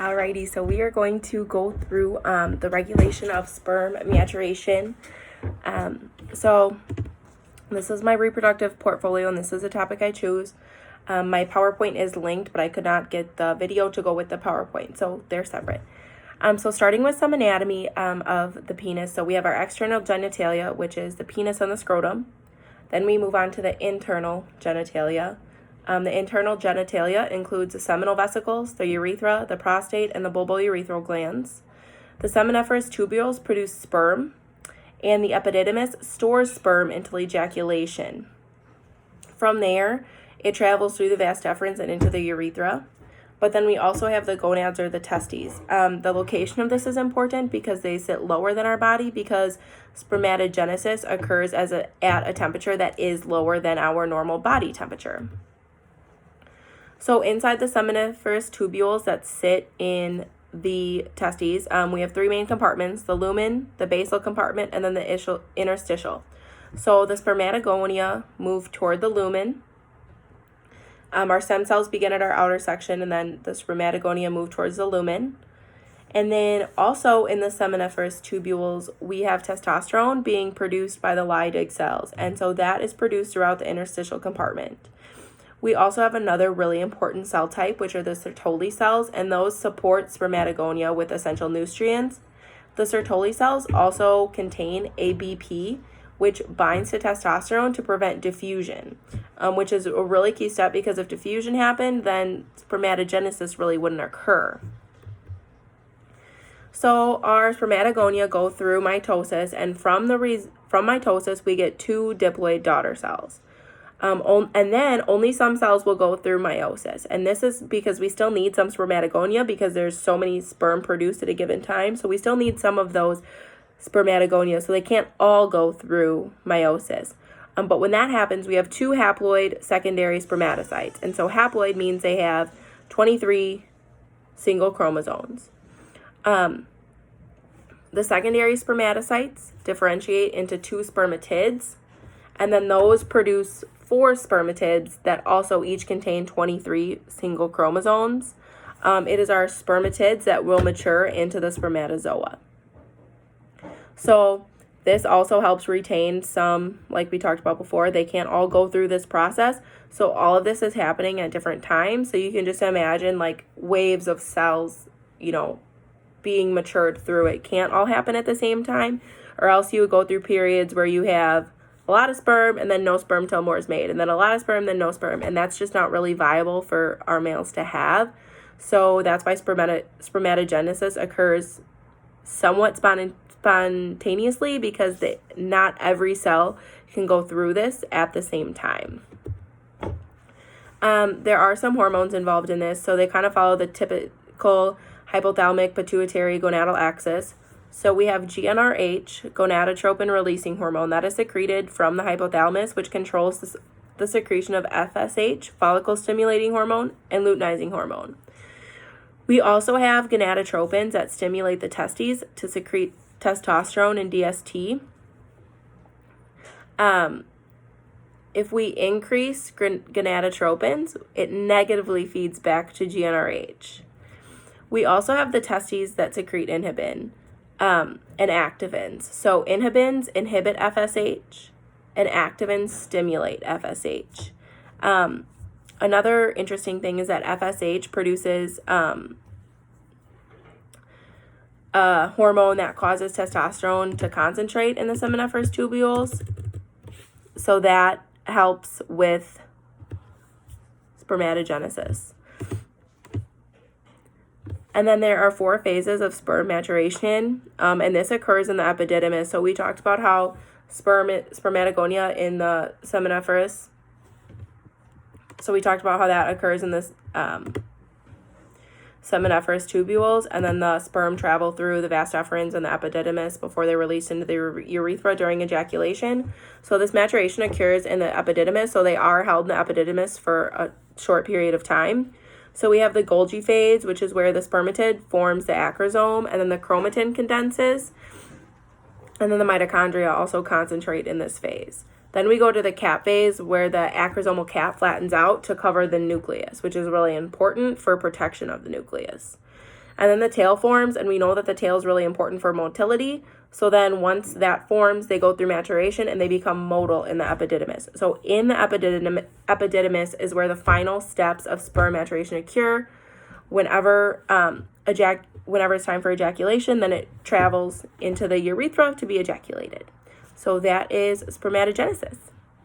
Alrighty, so we are going to go through the regulation of sperm maturation. So this is my reproductive portfolio, and this is a topic I choose. My PowerPoint is linked, but I could not get the video to go with the PowerPoint, so they're separate. So starting with some anatomy of the penis. So we have our external genitalia, which is the penis and the scrotum. Then we move on to the internal genitalia. The internal genitalia includes the seminal vesicles, the urethra, the prostate, and the bulbourethral glands. The seminiferous tubules produce sperm, and the epididymis stores sperm until ejaculation. From there, it travels through the vas deferens and into the urethra. But then we also have the gonads, or the testes. The location of this is important because they sit lower than our body, because spermatogenesis occurs at a temperature that is lower than our normal body temperature. So inside the seminiferous tubules that sit in the testes, we have three main compartments: the lumen, the basal compartment, and then the interstitial. So the spermatogonia move toward the lumen. Our stem cells begin at our outer section, and then the spermatogonia move towards the lumen. And then also in the seminiferous tubules, we have testosterone being produced by the Leydig cells, and so that is produced throughout the interstitial compartment. We also have another really important cell type, which are the Sertoli cells, and those support spermatogonia with essential nutrients. The Sertoli cells also contain ABP, which binds to testosterone to prevent diffusion, which is a really key step, because if diffusion happened, then spermatogenesis really wouldn't occur. So our spermatogonia go through mitosis, and from mitosis, we get two diploid daughter cells. And then only some cells will go through meiosis. And this is because we still need some spermatogonia, because there's so many sperm produced at a given time. So we still need some of those spermatogonia. So they can't all go through meiosis. But when that happens, we have two haploid secondary spermatocytes. And so haploid means they have 23 single chromosomes. The secondary spermatocytes differentiate into two spermatids. And then those produce 4 spermatids that also each contain 23 single chromosomes. It is our spermatids that will mature into the spermatozoa. So this also helps retain some, like we talked about before. They can't all go through this process. So all of this is happening at different times. So you can just imagine like waves of cells, being matured through it. Can't all happen at the same time, or else you would go through periods where you have a lot of sperm and then no sperm till more is made, and then a lot of sperm, then no sperm, and that's just not really viable for our males to have. So that's why spermatogenesis occurs somewhat spontaneously, because not every cell can go through this at the same time. There are some hormones involved in this, so they kind of follow the typical hypothalamic pituitary gonadal axis. So we have GnRH, gonadotropin releasing hormone, that is secreted from the hypothalamus, which controls the secretion of FSH, follicle stimulating hormone, and luteinizing hormone. We also have gonadotropins that stimulate the testes to secrete testosterone and DST. If we increase gonadotropins, it negatively feeds back to GnRH. We also have the testes that secrete inhibin. And activins. So inhibins inhibit FSH, and activins stimulate FSH. Another interesting thing is that FSH produces a hormone that causes testosterone to concentrate in the seminiferous tubules. So that helps with spermatogenesis. And then there are 4 phases of sperm maturation, and this occurs in the epididymis. So we talked about how spermatogonia in the seminiferous. So we talked about how that occurs in this seminiferous tubules, and then the sperm travel through the vas deferens and the epididymis before they're released into the urethra during ejaculation. So this maturation occurs in the epididymis, so they are held in the epididymis for a short period of time. So we have the Golgi phase, which is where the spermatid forms the acrosome, and then the chromatin condenses, and then the mitochondria also concentrate in this phase. Then we go to the cap phase, where the acrosomal cap flattens out to cover the nucleus, which is really important for protection of the nucleus. And then the tail forms, and we know that the tail is really important for motility. So then once that forms, they go through maturation and they become motile in the epididymis. So in the epididymis is where the final steps of sperm maturation occur. Whenever it's time for ejaculation, then it travels into the urethra to be ejaculated. So that is spermatogenesis.